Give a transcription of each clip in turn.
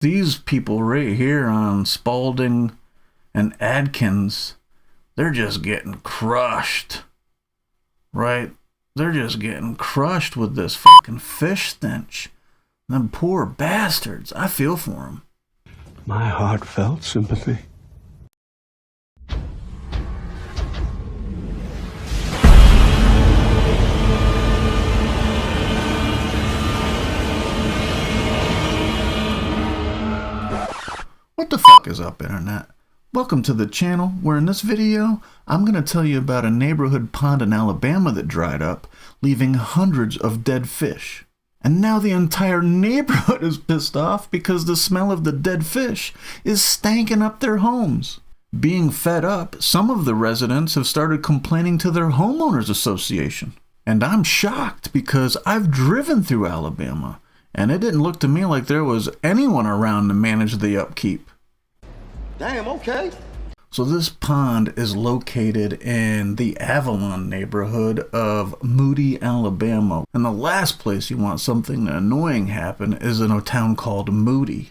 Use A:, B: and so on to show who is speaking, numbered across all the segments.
A: These people right here on Spalding and Adkins, they're just getting crushed, right? They're just getting crushed with this fucking fish stench. Them poor bastards. I feel for them.
B: My heartfelt sympathy.
A: What the fuck is up, internet? Welcome to the channel where in this video I'm going to tell you about a neighborhood pond in Alabama that dried up, leaving hundreds of dead fish. And now the entire neighborhood is pissed off because the smell of the dead fish is stanking up their homes. Being fed up, some of the residents have started complaining to their homeowners association. And I'm shocked because I've driven through Alabama and it didn't look to me like there was anyone around to manage the upkeep.
C: Damn, okay.
A: So this pond is located in the Avalon neighborhood of Moody, Alabama. And the last place you want something annoying happen is in a town called Moody.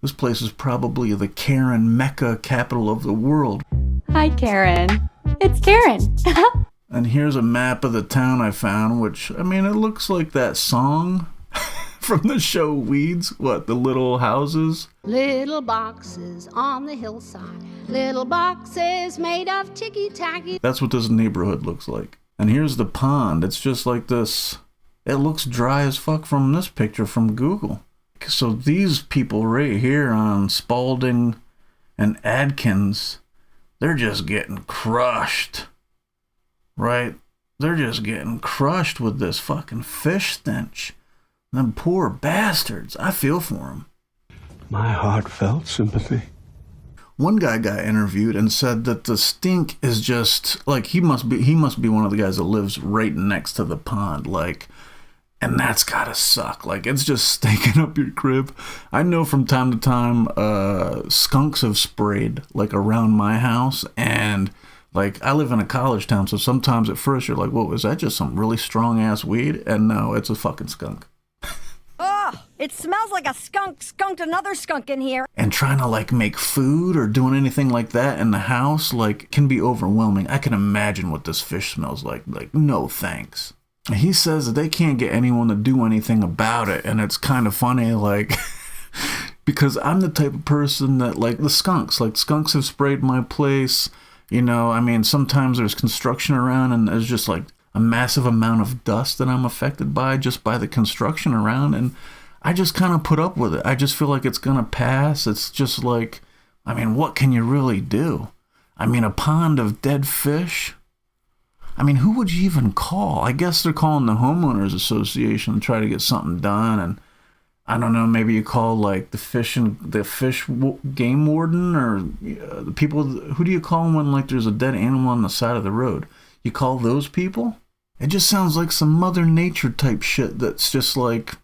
A: This place is probably the Karen Mecca capital of the world.
D: Hi, Karen. It's Karen.
A: And here's a map of the town I found, which, I mean, it looks like that song from the show Weeds. What, the little houses?
E: Little boxes on the hillside, little boxes made of ticky-tacky.
A: That's what this neighborhood looks like. And here's the pond. It's just like this. It looks dry as fuck from this picture from Google. So these people right here on Spalding and Adkins, they're just getting crushed, right? They're just getting crushed with this fucking fish stench. Them poor bastards. I feel for them.
B: My heartfelt sympathy.
A: One guy got interviewed and said that the stink is just like he must be one of the guys that lives right next to the pond, like, and that's gotta suck. Like, it's just stinking up your crib. I know from time to time skunks have sprayed like around my house, and like I live in a college town, so sometimes at first you're like, whoa, is that just some really strong ass weed? And no, it's a fucking skunk.
F: Oh, it smells like a skunk skunked another skunk in here.
A: And trying to like make food or doing anything like that in the house, like, can be overwhelming. I can imagine what this fish smells like. Like, no thanks. He says that they can't get anyone to do anything about it, and it's kind of funny, like, because I'm the type of person that, like, skunks have sprayed my place. You know, I mean, sometimes there's construction around and there's just like a massive amount of dust that I'm affected by just by the construction around, and I just kind of put up with it. I just feel like it's gonna pass. It's just like, I mean, what can you really do? I mean, a pond of dead fish? I mean, who would you even call? I guess they're calling the homeowners association to try to get something done, and I don't know, maybe you call like the fish game warden, or the people. Who do you call when like there's a dead animal on the side of the road? You call those people? It just sounds like some Mother Nature type shit that's just like,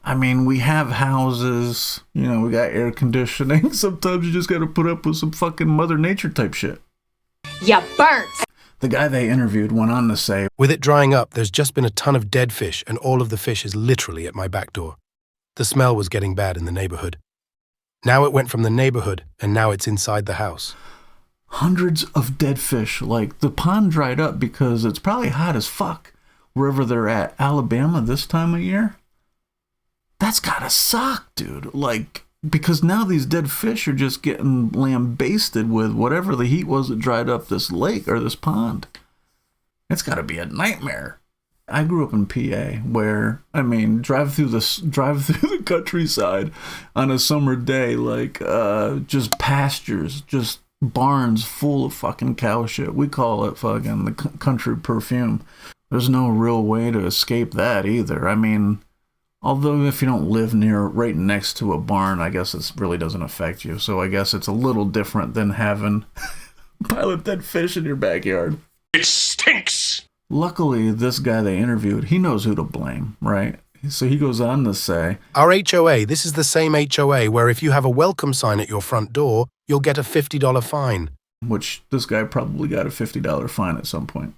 A: I mean, we have houses, you know, we got air conditioning. Sometimes you just gotta put up with some fucking Mother Nature type shit.
F: Ya burnt.
A: The guy they interviewed went on to say,
G: with it drying up, there's just been a ton of dead fish, and all of the fish is literally at my back door. The smell was getting bad in the neighborhood. Now it went from the neighborhood, and now it's inside the house.
A: Hundreds of dead fish. Like, the pond dried up because it's probably hot as fuck wherever they're at. Alabama this time of year? That's gotta suck, dude. Like, because now these dead fish are just getting lambasted with whatever the heat was that dried up this lake or this pond. It's gotta be a nightmare. I grew up in PA where, I mean, drive through the countryside on a summer day, like, just pastures, just barns full of fucking cow shit. We call it fucking the country perfume. There's no real way to escape that either. I mean, although if you don't live right next to a barn, I guess it really doesn't affect you. So I guess it's a little different than having a pile of dead fish in your backyard.
C: It stinks!
A: Luckily, this guy they interviewed, he knows who to blame, right? So he goes on to say,
G: our HOA, this is the same HOA where if you have a welcome sign at your front door, you'll get a $50 fine.
A: Which this guy probably got a $50 fine at some point.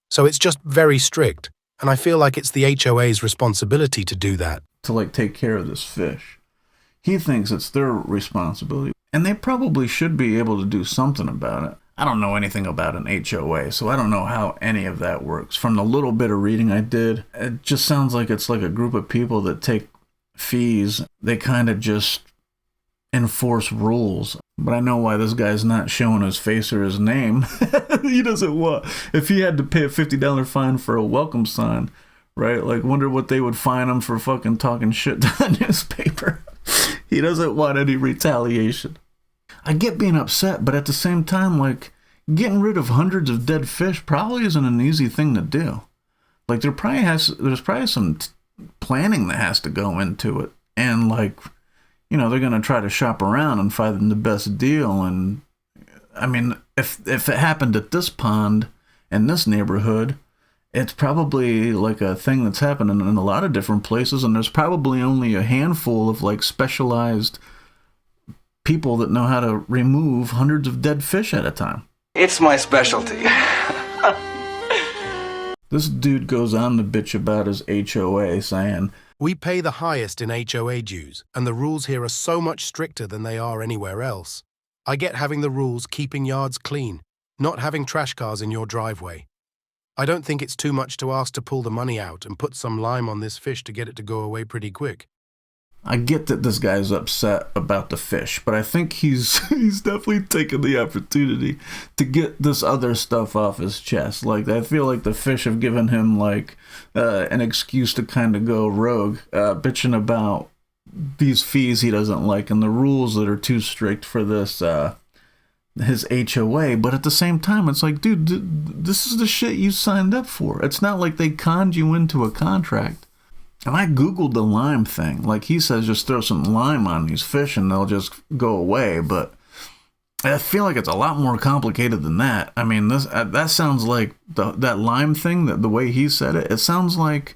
G: So it's just very strict, and I feel like it's the HOA's responsibility to do that.
A: To like take care of this fish. He thinks it's their responsibility, and they probably should be able to do something about it. I don't know anything about an HOA, so I don't know how any of that works. From the little bit of reading I did, it just sounds like it's like a group of people that take fees. They kind of just enforce rules. But I know why this guy's not showing his face or his name. He doesn't want... If he had to pay a $50 fine for a welcome sign, right? Like, wonder what they would fine him for fucking talking shit to the newspaper. He doesn't want any retaliation. I get being upset, but at the same time, like, getting rid of hundreds of dead fish probably isn't an easy thing to do. Like, there's probably some planning that has to go into it. And, like, you know, they're going to try to shop around and find the best deal. And, I mean, if it happened at this pond in this neighborhood, it's probably like a thing that's happening in a lot of different places, and there's probably only a handful of like specialized people that know how to remove hundreds of dead fish at a time.
H: It's my specialty.
A: This dude goes on to bitch about his HOA, saying,
G: We pay the highest in HOA dues, and the rules here are so much stricter than they are anywhere else. I get having the rules keeping yards clean, not having trash cars in your driveway. I don't think it's too much to ask to pull the money out and put some lime on this fish to get it to go away pretty quick.
A: I get that this guy's upset about the fish, but I think he's definitely taken the opportunity to get this other stuff off his chest. Like, I feel like the fish have given him like an excuse to kind of go rogue, bitching about these fees he doesn't like and the rules that are too strict for this his HOA. But at the same time, it's like, dude, this is the shit you signed up for. It's not like they conned you into a contract. And I Googled the lime thing. Like, he says just throw some lime on these fish and they'll just go away. But I feel like it's a lot more complicated than that. I mean, that sounds like that lime thing, the way he said it, it sounds like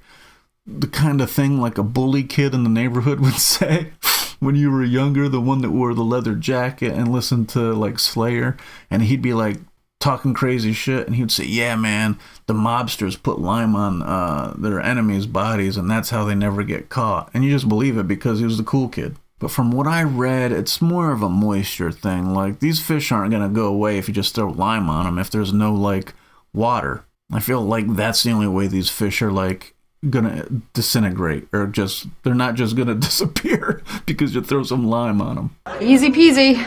A: the kind of thing like a bully kid in the neighborhood would say when you were younger, the one that wore the leather jacket and listened to like Slayer, and he'd be like talking crazy shit, and he'd say, yeah, man, the mobsters put lime on their enemies' bodies, and that's how they never get caught. And you just believe it because he was the cool kid. But from what I read, it's more of a moisture thing. Like, these fish aren't going to go away if you just throw lime on them if there's no, like, water. I feel like that's the only way these fish are, like, going to disintegrate, or just, they're not just going to disappear because you throw some lime on them.
D: Easy peasy.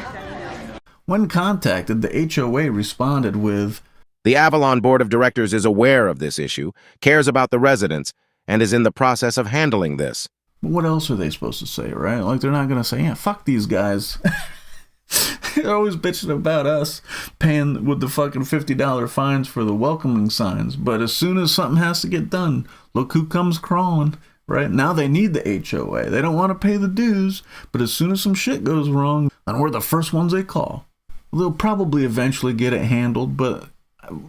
A: When contacted, the HOA responded with,
I: The Avalon Board of Directors is aware of this issue, cares about the residents, and is in the process of handling this.
A: But what else are they supposed to say, right? Like, they're not going to say, yeah, fuck these guys. They're always bitching about us paying with the fucking $50 fines for the welcoming signs. But as soon as something has to get done, look who comes crawling, right? Now they need the HOA. They don't want to pay the dues, but as soon as some shit goes wrong, then we're the first ones they call. They'll probably eventually get it handled, but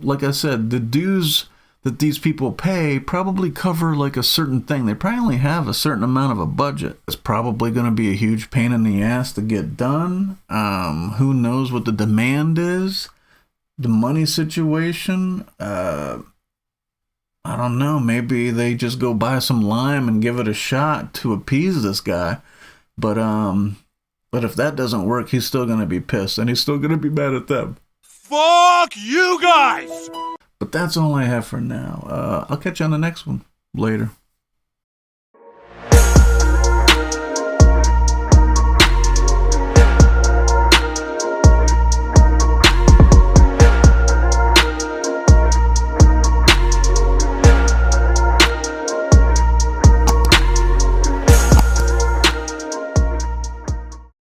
A: like I said, the dues that these people pay probably cover like a certain thing. They probably only have a certain amount of a budget. It's probably going to be a huge pain in the ass to get done. Who knows what the demand is? The money situation? I don't know. Maybe they just go buy some lime and give it a shot to appease this guy. But if that doesn't work, he's still going to be pissed, and he's still going to be mad at them.
C: Fuck you guys!
A: But that's all I have for now. I'll catch you on the next one. Later.